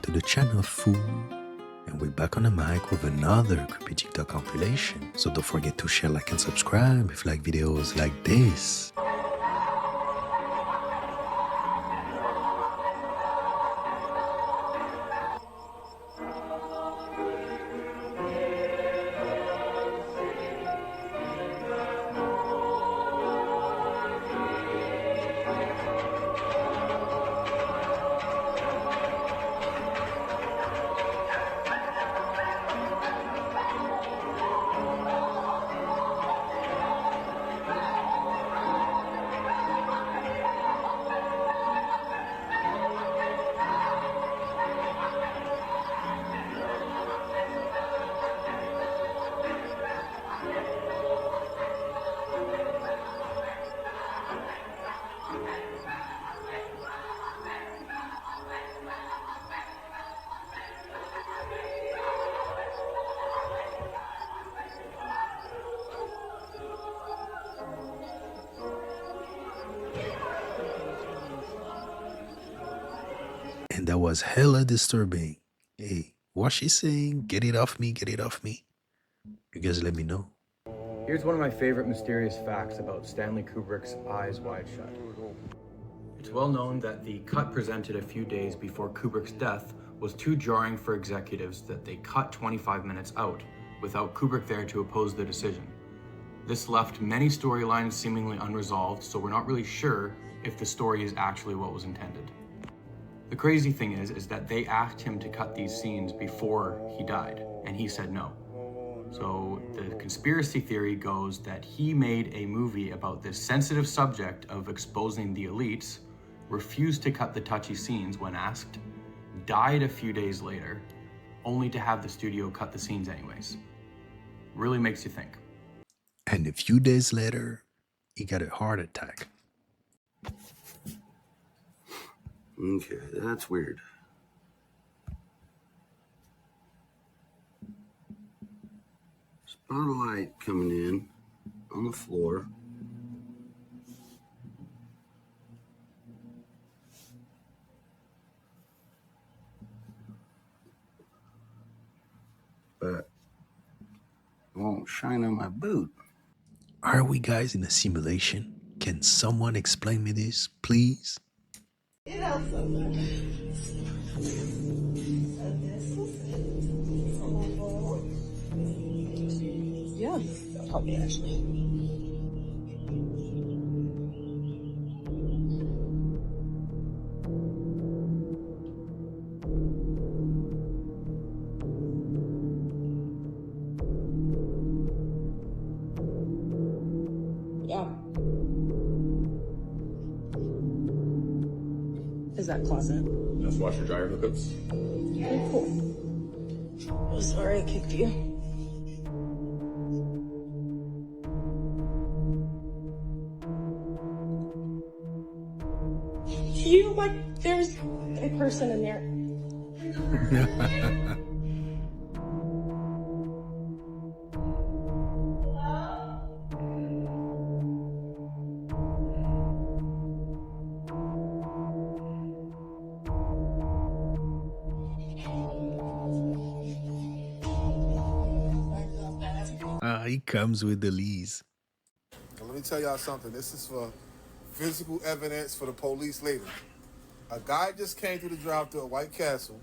to the channel, fool. And we're back on the mic with another creepy TikTok compilation. So don't forget to share, like, and subscribe if you like videos like this. And that was hella disturbing. Hey, what's she saying? Get it off me, get it off me. You guys let me know. Here's one of my favorite mysterious facts about Stanley Kubrick's Eyes Wide Shut. It's well known that the cut presented a few days before Kubrick's death was too jarring for executives that they cut 25 minutes out, without Kubrick there to oppose the decision. This left many storylines seemingly unresolved, so we're not really sure if the story is actually what was intended. The crazy thing is that they asked him to cut these scenes before he died, and he said no. So the conspiracy theory goes that he made a movie about this sensitive subject of exposing the elites, refused to cut the touchy scenes when asked, died a few days later, only to have the studio cut the scenes anyways. Really makes you think. And a few days later, he got a heart attack. Okay, that's weird. Spot of light coming in on the floor. But it won't shine on my boot. Are we guys in a simulation? Can someone explain me this, please? You know so much. Yeah, help me Ashley. Yeah. Is that closet? Just washer dryer hookups. Okay, cool. Oh, sorry I kicked you. You like there's a person in there. He comes with the lees. Let me tell y'all something. This is for physical evidence for the police later. A guy just came through the drive-thru at White Castle.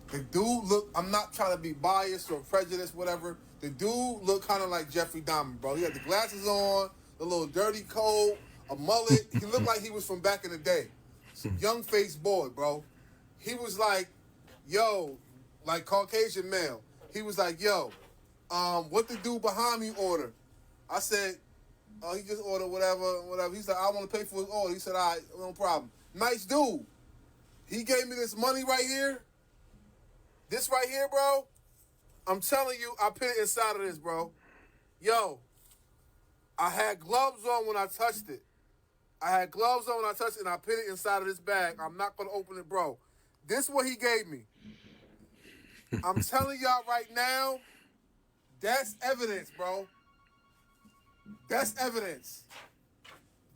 The dude looked, I'm not trying to be biased or prejudiced, whatever. The dude looked kind of like Jeffrey Dahmer, bro. He had the glasses on, the little dirty coat, a mullet. He looked like he was from back in the day. Some young-faced boy, bro. He was like, yo, like Caucasian male. He was like, yo, what the dude behind me order? I said, oh, he just ordered whatever. He said, I want to pay for his order. He said, all right, no problem. Nice dude. He gave me this money right here. This right here, bro. I'm telling you, I put it inside of this, bro. Yo, I had gloves on when I touched it. And I put it inside of this bag. I'm not going to open it, bro. This is what he gave me. I'm telling y'all right now, that's evidence, bro. That's evidence.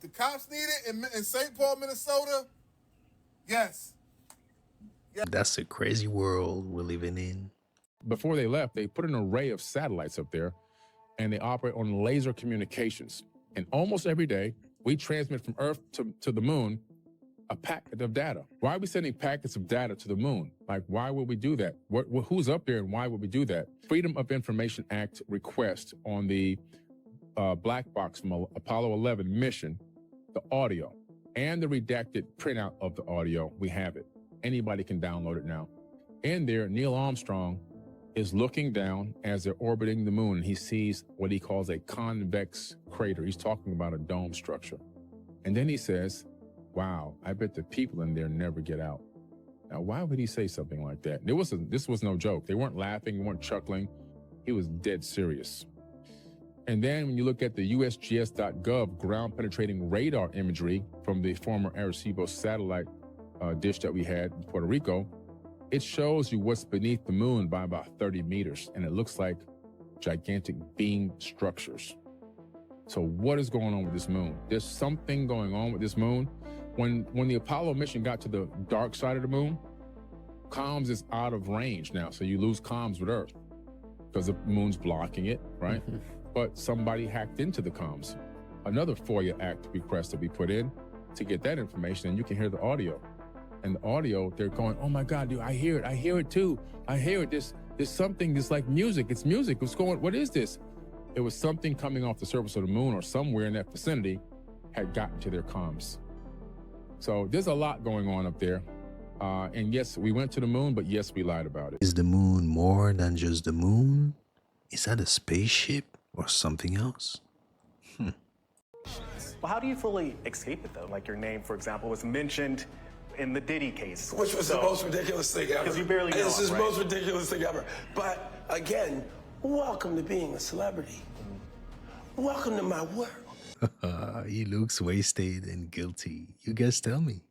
The cops need it in St. Paul, Minnesota. Yes. That's a crazy world we're living in. Before they left, they put an array of satellites up there, and they operate on laser communications. And almost every day, we transmit from Earth to the moon a packet of data. Why are we sending packets of data to the moon? Like, why would we do that? Who's up there and why would we do that? Freedom of Information Act request on the black box from Apollo 11 mission, the audio and the redacted printout of the audio, we have it. Anybody can download it now. In there, Neil Armstrong is looking down as they're orbiting the moon, and he sees what he calls a convex crater. He's talking about a dome structure. And then he says, wow, I bet the people in there never get out. Now, why would he say something like that? This was no joke. They weren't laughing, they weren't chuckling. He was dead serious. And then when you look at the USGS.gov ground-penetrating radar imagery from the former Arecibo satellite dish that we had in Puerto Rico, it shows you what's beneath the moon by about 30 meters, and it looks like gigantic beam structures. So what is going on with this moon? There's something going on with this moon. When the Apollo mission got to the dark side of the moon, comms is out of range now, so you lose comms with Earth because the moon's blocking it, right? But somebody hacked into the comms. Another FOIA Act request that we put in to get that information, and you can hear the audio. And the audio, they're going, oh my God, dude, I hear it too. I hear it, there's something, there's like music, it's music, what is this? It was something coming off the surface of the moon or somewhere in that vicinity had gotten to their comms. So there's a lot going on up there. And yes, we went to the moon, but yes, we lied about it. Is the moon more than just the moon? Is that a spaceship or something else? Well, how do you fully escape it, though? Like your name, for example, was mentioned in the Diddy case. Which was the most ridiculous thing ever. Because you barely know This is the right? most ridiculous thing ever. But again, welcome to being a celebrity. Welcome to my world. He looks wasted and guilty. You guys tell me.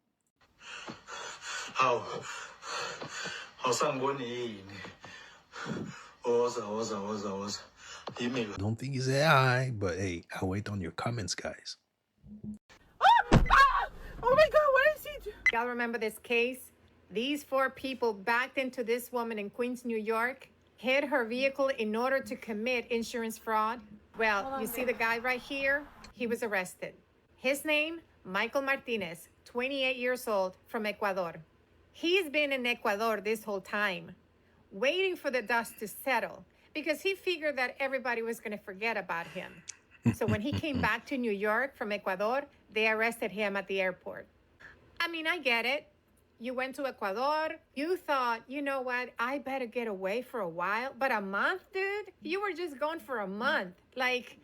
Don't think he's AI, but hey, I'll wait on your comments, guys. Oh my God, what is he? Y'all remember this case? These 4 people backed into this woman in Queens, New York, hid her vehicle in order to commit insurance fraud. Well, you see the guy right here? He was arrested. His name, Michael Martinez, 28 years old, from Ecuador. He's been in Ecuador this whole time, waiting for the dust to settle, because he figured that everybody was going to forget about him. So when he came back to New York from Ecuador, they arrested him at the airport. I mean, I get it. You went to Ecuador. You thought, you know what? I better get away for a while. But a month, dude? You were just gone for a month. Like,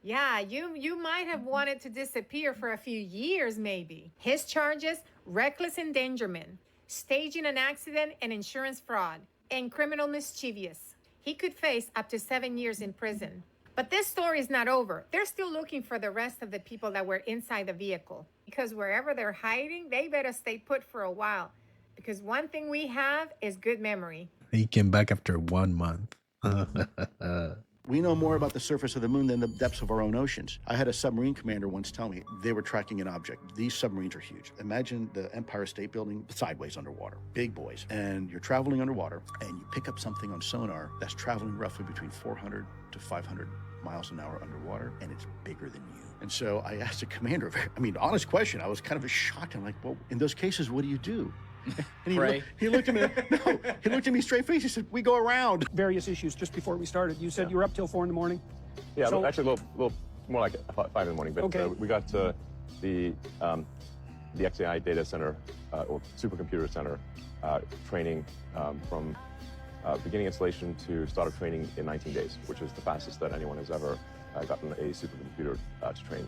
yeah, you might have wanted to disappear for a few years, maybe. His charges, reckless endangerment, staging an accident and insurance fraud, and criminal mischievous. He could face up to 7 years in prison. But this story is not over. They're still looking for the rest of the people that were inside the vehicle. Because wherever they're hiding, they better stay put for a while. Because one thing we have is good memory. He came back after 1 month. We know more about the surface of the moon than the depths of our own oceans. I had a submarine commander once tell me they were tracking an object. These submarines are huge. Imagine the Empire State Building sideways underwater, big boys. And you're traveling underwater and you pick up something on sonar that's traveling roughly between 400 to 500 miles an hour underwater, and it's bigger than you. And so I asked the commander, honest question. I was kind of shocked. I'm like, well, in those cases, what do you do? And he looked at me. No, he looked at me straight face. He said, "We go around." Various issues just before we started. You said you were up till 4 in the morning. Yeah, so, actually a little more like 5 in the morning. But okay. We got the XAI data center or supercomputer center training from beginning installation to start of training in 19 days, which is the fastest that anyone has ever gotten a supercomputer to train.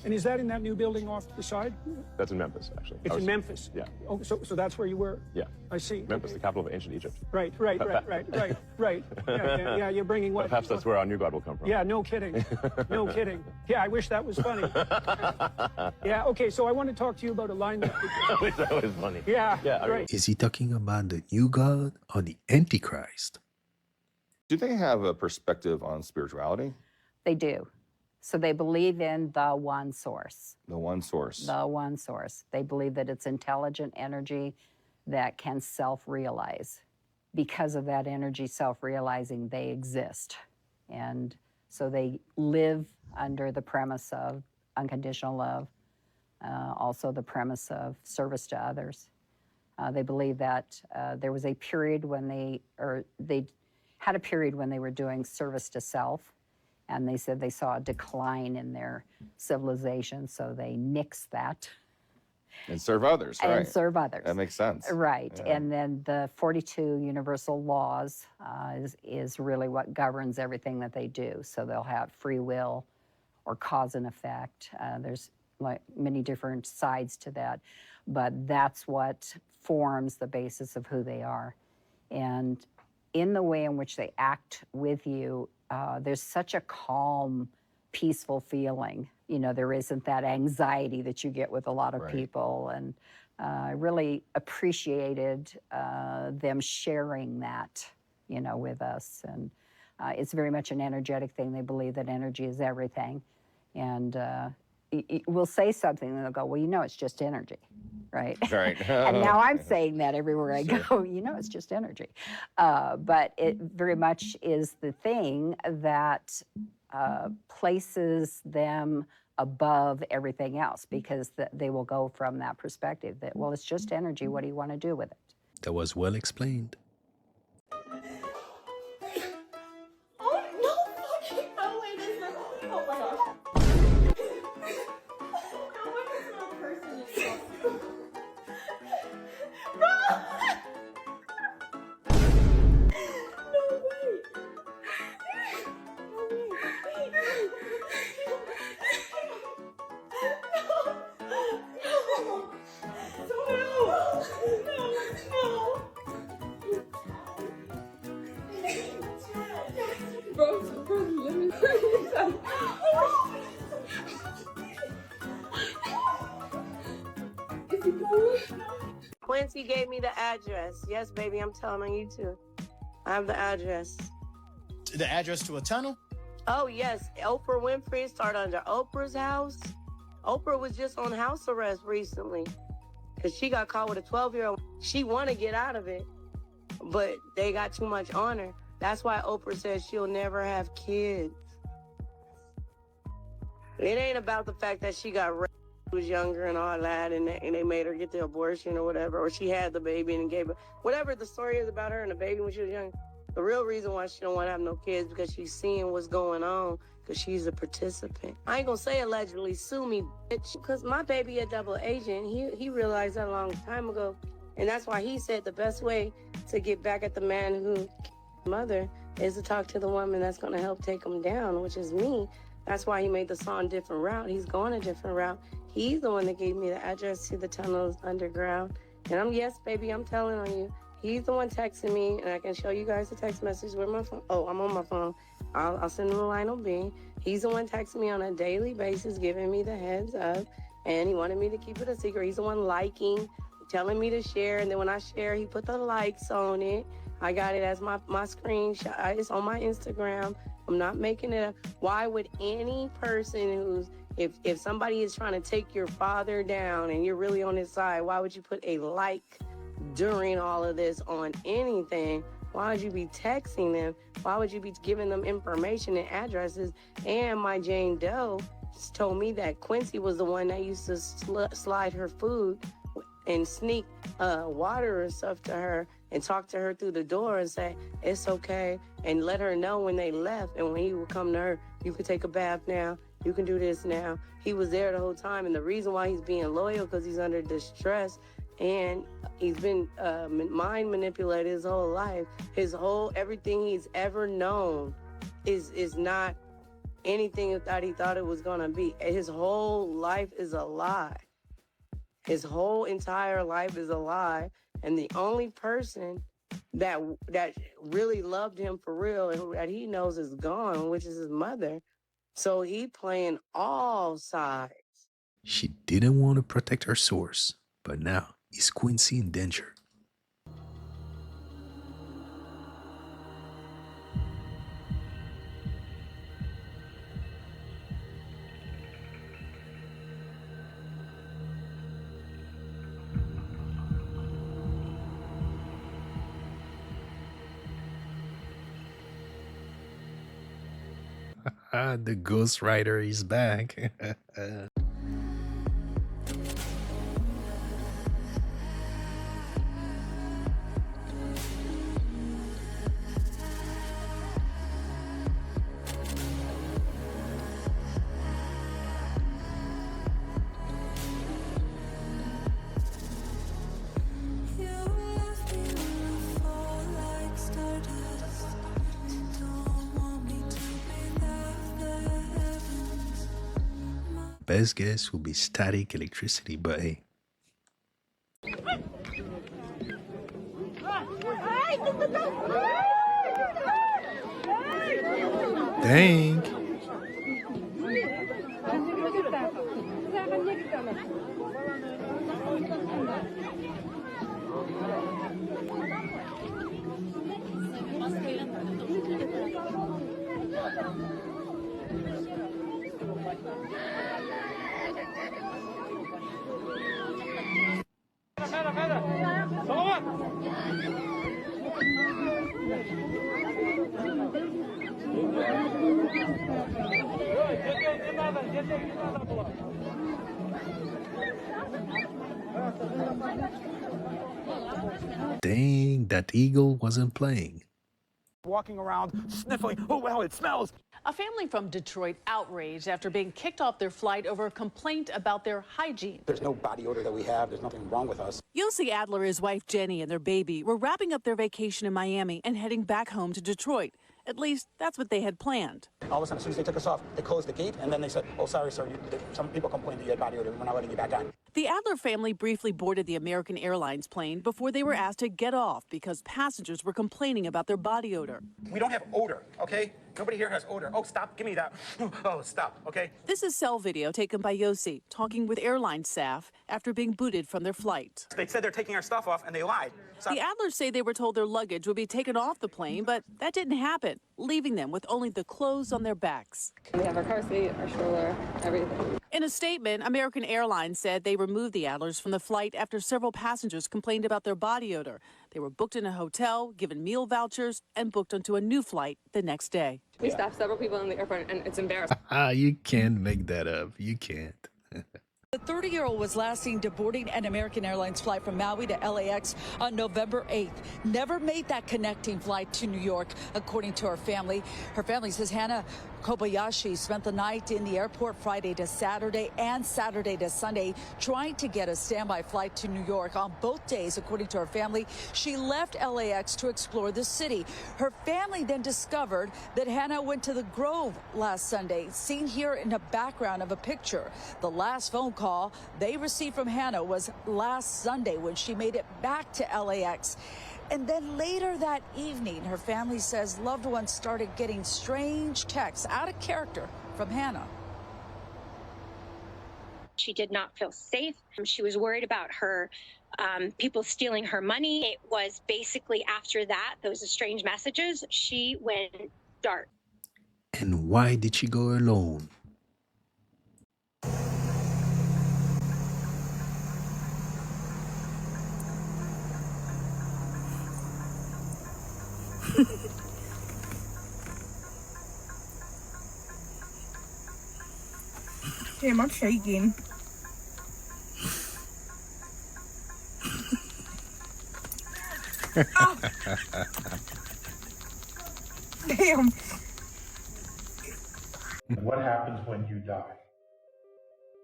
And is that in that new building off to the side? That's in Memphis, actually. It's in Memphis? Yeah. Oh, so that's where you were? Yeah. I see. Memphis, okay. the capital of ancient Egypt. Right. Yeah, you're bringing what? Perhaps that's where our new God will come from. Yeah, no kidding. No kidding. Yeah, I wish that was funny. Yeah, okay, so I want to talk to you about alignment. I wish that was funny. Yeah, right. Is he talking about the new God or the Antichrist? Do they have a perspective on spirituality? They do. So they believe in the one source. The one source. The one source. They believe that it's intelligent energy that can self-realize. Because of that energy self-realizing, they exist. And so they live under the premise of unconditional love, also the premise of service to others. They believe that there was a period when they had a period when they were doing service to self, and they said they saw a decline in their civilization, so they nixed that. And serve others, right? And serve others. That makes sense. Right. Yeah. And then the 42 universal laws is really what governs everything that they do. So they'll have free will or cause and effect. There's like many different sides to that, but that's what forms the basis of who they are. And in the way in which they act with you, there's such a calm, peaceful feeling. You know, there isn't that anxiety that you get with a lot of people. And I really appreciated them sharing that, you know, with us. And it's very much an energetic thing. They believe that energy is everything. And we'll say something and they'll go, well, you know, it's just energy, right? Right. And now I'm saying that everywhere I go, you know, it's just energy. But it very much is the thing that places them above everything else, because they will go from that perspective that, well, it's just energy. What do you want to do with it? That was well explained. Oh, no fucking no way, this is, oh my gosh. What is that person is Bro! No way. Quincy gave me the address. Yes, baby, I'm telling on you too. I have the address. The address to a tunnel? Oh, yes. Oprah Winfrey started under Oprah's house. Oprah was just on house arrest recently because she got caught with a 12-year-old. She want to get out of it, but they got too much on her. That's why Oprah says she'll never have kids. It ain't about the fact that she got raped, was younger and all that, and they made her get the abortion or whatever, or she had the baby and gave it. Whatever the story is about her and the baby when she was young, the real reason why she don't want to have no kids because she's seeing what's going on, because she's a participant. I ain't gonna say allegedly, sue me, bitch, because my baby a double agent. He realized that a long time ago, and that's why he said the best way to get back at the man who mother is to talk to the woman that's gonna help take him down, which is me. That's why he made the song Different Route. He's going a different route. He's the one that gave me the address to the tunnels underground. And yes, baby, I'm telling on you. He's the one texting me, and I can show you guys the text message with my phone. Oh, I'm on my phone. I'll send him a line on B. He's the one texting me on a daily basis, giving me the heads up, and he wanted me to keep it a secret. He's the one liking, telling me to share, and then when I share, he put the likes on it. I got it as my screenshot. It's on my Instagram. I'm not making it up. Why would any person who's, if somebody is trying to take your father down and you're really on his side, why would you put a like during all of this on anything? Why would you be texting them? Why would you be giving them information and addresses? And my Jane Doe told me that Quincy was the one that used to slide her food and sneak water or stuff to her and talk to her through the door and say, it's okay, and let her know when they left. And when he would come to her, you can take a bath now, you can do this now. He was there the whole time, and the reason why he's being loyal, because he's under distress, and he's been mind manipulated his whole life. Everything he's ever known is not anything that he thought it was gonna be. His whole life is a lie. His whole entire life is a lie. And the only person that really loved him for real and that he knows is gone, which is his mother. So he playing all sides. She didn't want to protect her source, but now is Quincy in danger? The Ghost Rider is back. Best guess will be static electricity, but hey. Dang. Dang, that eagle wasn't playing. Walking around sniffling, oh well, it smells. A family from Detroit outraged after being kicked off their flight over a complaint about their hygiene. There's no body odor that we have. There's nothing wrong with us. Yossi Adler, his wife Jenny, and their baby were wrapping up their vacation in Miami and heading back home to Detroit. At least that's what they had planned. All of a sudden, as soon as they took us off, they closed the gate, and then they said, oh, sorry, sir, some people complained that you had body odor. We're not letting you back on. The Adler family briefly boarded the American Airlines plane before they were asked to get off because passengers were complaining about their body odor. We don't have odor, okay? Nobody here has odor. Oh, stop, give me that. Oh, stop, okay? This is cell video taken by Yossi talking with airline staff after being booted from their flight. They said they're taking our stuff off, and they lied. Stop. The Adlers say they were told their luggage would be taken off the plane, but that didn't happen, leaving them with only the clothes on their backs. We have our car seat, our stroller, everything. In a statement, American Airlines said they removed the Adlers from the flight after several passengers complained about their body odor. They were booked in a hotel, given meal vouchers, and booked onto a new flight the next day. We staffed several people in the airport, and it's embarrassing. You can't make that up. You can't. The 30-year-old was last seen boarding an American Airlines flight from Maui to LAX on November 8th. Never made that connecting flight to New York, according to her family. Her family says Hannah Kobayashi spent the night in the airport Friday to Saturday and Saturday to Sunday trying to get a standby flight to New York. On both days, according to her family, she left LAX to explore the city. Her family then discovered that Hannah went to the Grove last Sunday, seen here in the background of a picture. The last phone call they received from Hannah was last Sunday when she made it back to LAX. And then later that evening, her family says loved ones started getting strange texts out of character from Hannah. She did not feel safe. She was worried about her people stealing her money. It was basically after that, those strange messages, she went dark. And why did she go alone? Damn, I'm shaking. Oh. Damn. What happens when you die?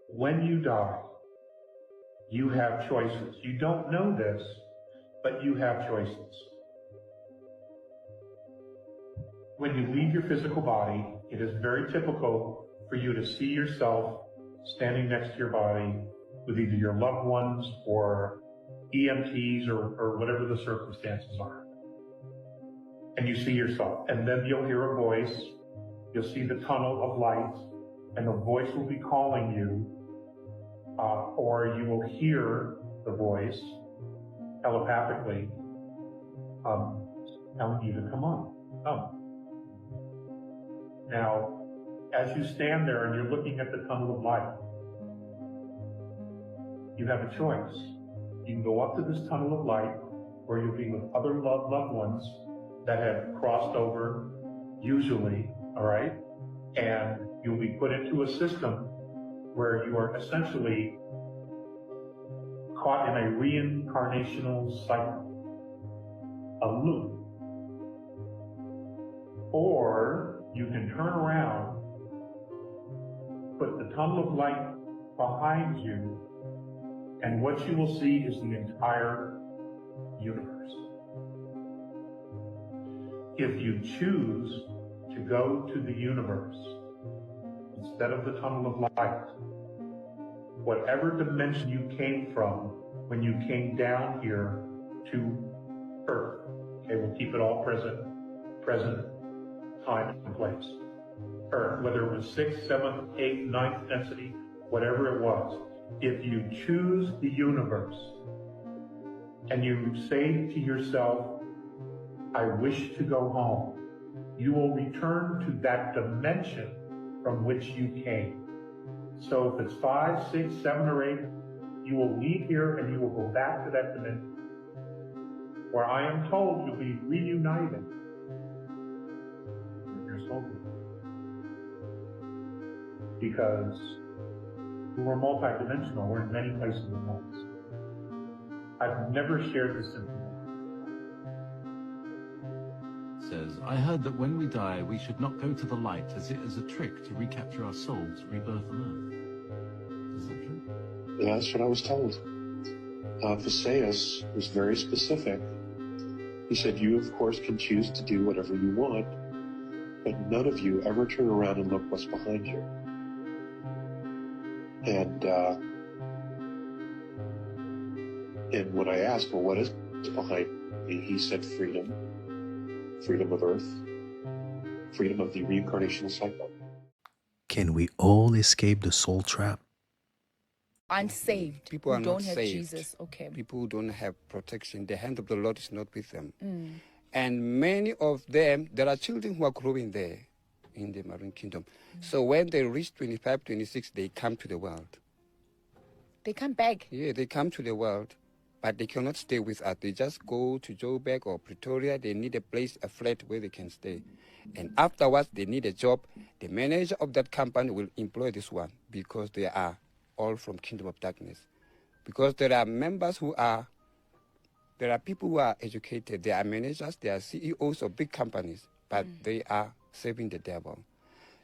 When you die, you have choices. You don't know this, but you have choices. When you leave your physical body, it is very typical for you to see yourself standing next to your body with either your loved ones or EMTs or whatever the circumstances are. And you see yourself. And then you'll hear a voice, you'll see the tunnel of light, and the voice will be calling you, or you will hear the voice telepathically telling you to come on, come. Now, as you stand there and you're looking at the tunnel of light, you have a choice. You can go up to this tunnel of light where you'll be with other loved ones that have crossed over, usually, all right? and you'll be put into a system where you are essentially caught in a reincarnational cycle, a loop. Or you can turn around, put the tunnel of light behind you, and what you will see is the entire universe. If you choose to go to the universe instead of the tunnel of light, whatever dimension you came from when you came down here to Earth, okay, we'll keep it all present time and place. Earth, whether it was 6th, 7th, 8th, 9th density, whatever it was, if you choose the universe and you say to yourself, I wish to go home, you will return to that dimension from which you came. So if it's 5, 6, 7, or 8, you will leave here and you will go back to that dimension where I am told you'll be reunited with your soulmate. Because we're multidimensional, we're in many places at once. I've never shared this information. Says, I heard that when we die, we should not go to the light as it is a trick to recapture our souls, rebirth on earth. Is that true? Yeah, that's what I was told. Visayas was very specific. He said, you, of course, can choose to do whatever you want, but none of you ever turn around and look what's behind you. And when I asked, well, what is behind me? He said freedom. Freedom of Earth. Freedom of the reincarnational cycle. Can we all escape the soul trap? Unsaved. People are who don't not have saved. Jesus. Okay. People who don't have protection. The hand of the Lord is not with them. Mm. And many of them, there are children who are growing there in the Marine Kingdom. So when they reach 25, 26, they come to the world. They come back. Yeah, they come to the world, but they cannot stay with us. They just go to Joburg or Pretoria. They need a place, a flat where they can stay. And afterwards, they need a job. The manager of that company will employ this one because they are all from Kingdom of Darkness. Because there are members there are people who are educated. They are managers, they are CEOs of big companies, but they are serving the devil.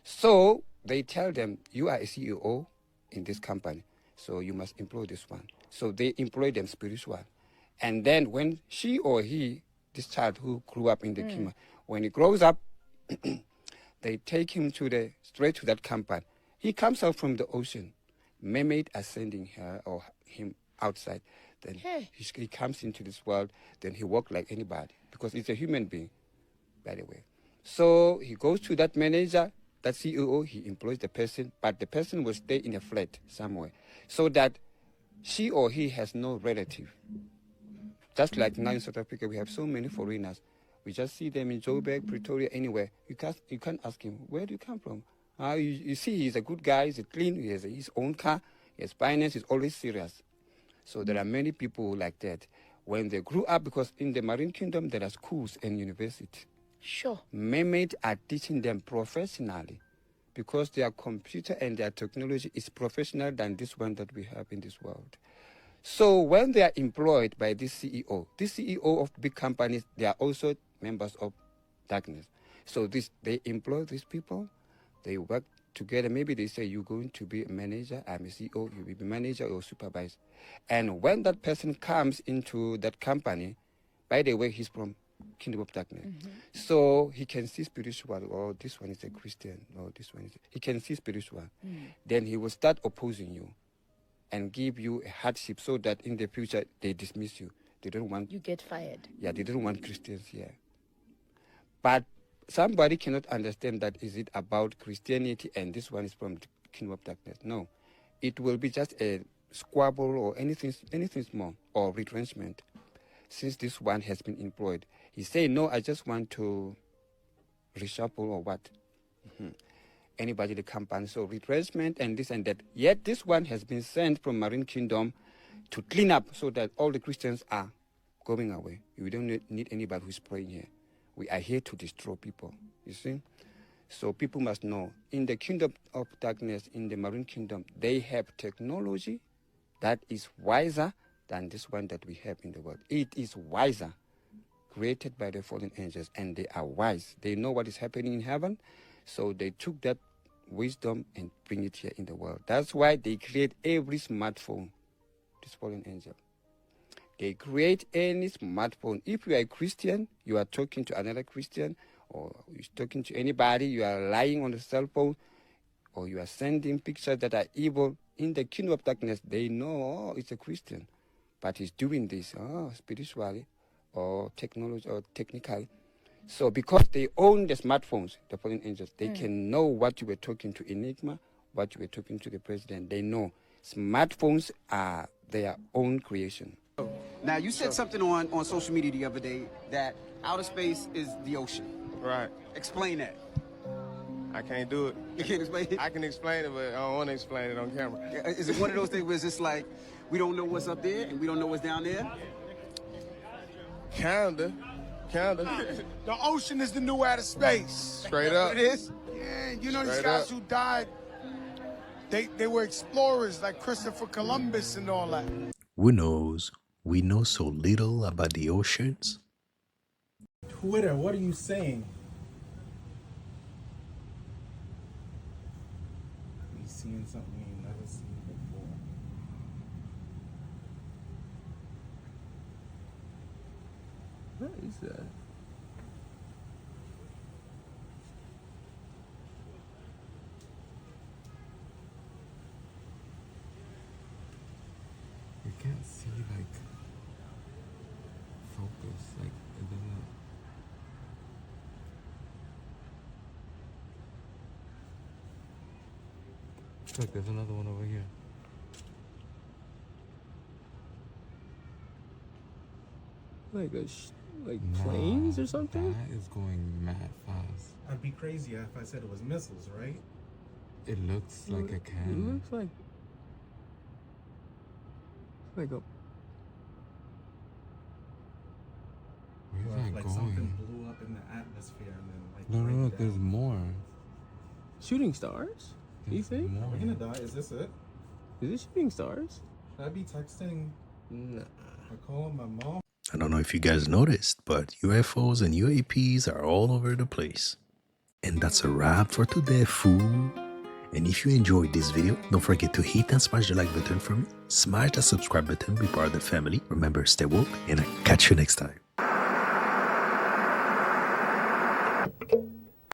So they tell them, you are a CEO in this company, so you must employ this one. So they employ them spiritual. And then when she or he, this child who grew up in the kingdom, when he grows up, they take him straight to that company. He comes out from the ocean. Mermaid are sending her or him outside. Then he comes into this world. Then he walks like anybody because he's a human being, by the way. So he goes to that manager, that CEO. He employs the person, but the person will stay in a flat somewhere, so that she or he has no relative. Just like now in South Africa, we have so many foreigners. We just see them in Joburg, Pretoria, anywhere. You can't ask him, where do you come from? You see, he's a good guy, he's clean, he has his own car, he has finance, he's always serious. So there are many people like that. When they grew up, because in the Marine Kingdom, there are schools and universities. Sure. Mermaids are teaching them professionally because their computer and their technology is professional than this one that we have in this world. So when they are employed by this CEO of big companies, they are also members of darkness. So they employ these people, they work together. Maybe they say, you're going to be a manager, I'm a CEO, you will be manager or supervisor. And when that person comes into that company, by the way, he's from Kingdom of Darkness. So he can see spiritual, or this one is a Christian, or this one is he can see spiritual. Then he will start opposing you and give you a hardship so that in the future they dismiss you. They don't want you get fired. Yeah, they don't want Christians here. But somebody cannot understand that is it about Christianity and this one is from the Kingdom of Darkness. No. It will be just a squabble or anything small or retrenchment. Since this one has been employed, he say, no, I just want to reshuffle or what? Anybody, the company. So retrenchment and this and that. Yet this one has been sent from Marine Kingdom to clean up so that all the Christians are going away. We don't need anybody who's praying here. We are here to destroy people, you see? So people must know, in the kingdom of darkness, in the marine kingdom, they have technology that is wiser than this one that we have in the world. It is wiser, created by the fallen angels, and they are wise. They know what is happening in heaven, so they took that wisdom and bring it here in the world. That's why they create every smartphone, this fallen angel. They create any smartphone. If you are a Christian, you are talking to another Christian, or you're talking to anybody, you are lying on the cell phone, or you are sending pictures that are evil. In the kingdom of darkness, they know, oh, it's a Christian, but he's doing this, spiritually, or technology, or technically. So because they own the smartphones, the fallen angels, they can know what you were talking to Enigma, what you were talking to the president. They know. Smartphones are their own creation. Now, you said something on social media the other day that outer space is the ocean. Right. Explain that. I can't do it. You can't explain it? I can explain it, but I don't want to explain it on camera. Is it one of those things where it's just like, we don't know what's up there and we don't know what's down there? Kinda. The ocean is the new outer space. Straight up. It is? Yeah, you know these Straight guys up. who died, they were explorers like Christopher Columbus and all that. Who knows? We know so little about the oceans. Twitter, what are you saying? We seeing something we ain't never seen before. What is that? You can't see, like, focus, like, it doesn't. Look, there's another one over here. Like planes or something? That is going mad fast. I'd be crazy if I said it was missiles, right? It looks like a It cannon. looks like a Where's that like going? something blew up in the atmosphere and then like. No, rained look, there's down. more. Shooting stars? You There's think? more. We're gonna die. Is this it? Is it shooting stars? Should I be texting? Nah. Or calling my mom? I don't know if you guys noticed, but UFOs and UAPs are all over the place. And that's a wrap for today, fool. And if you enjoyed this video, don't forget to hit and smash the like button for me. Smash the subscribe button, be part of the family. Remember, stay woke, and I'll catch you next time.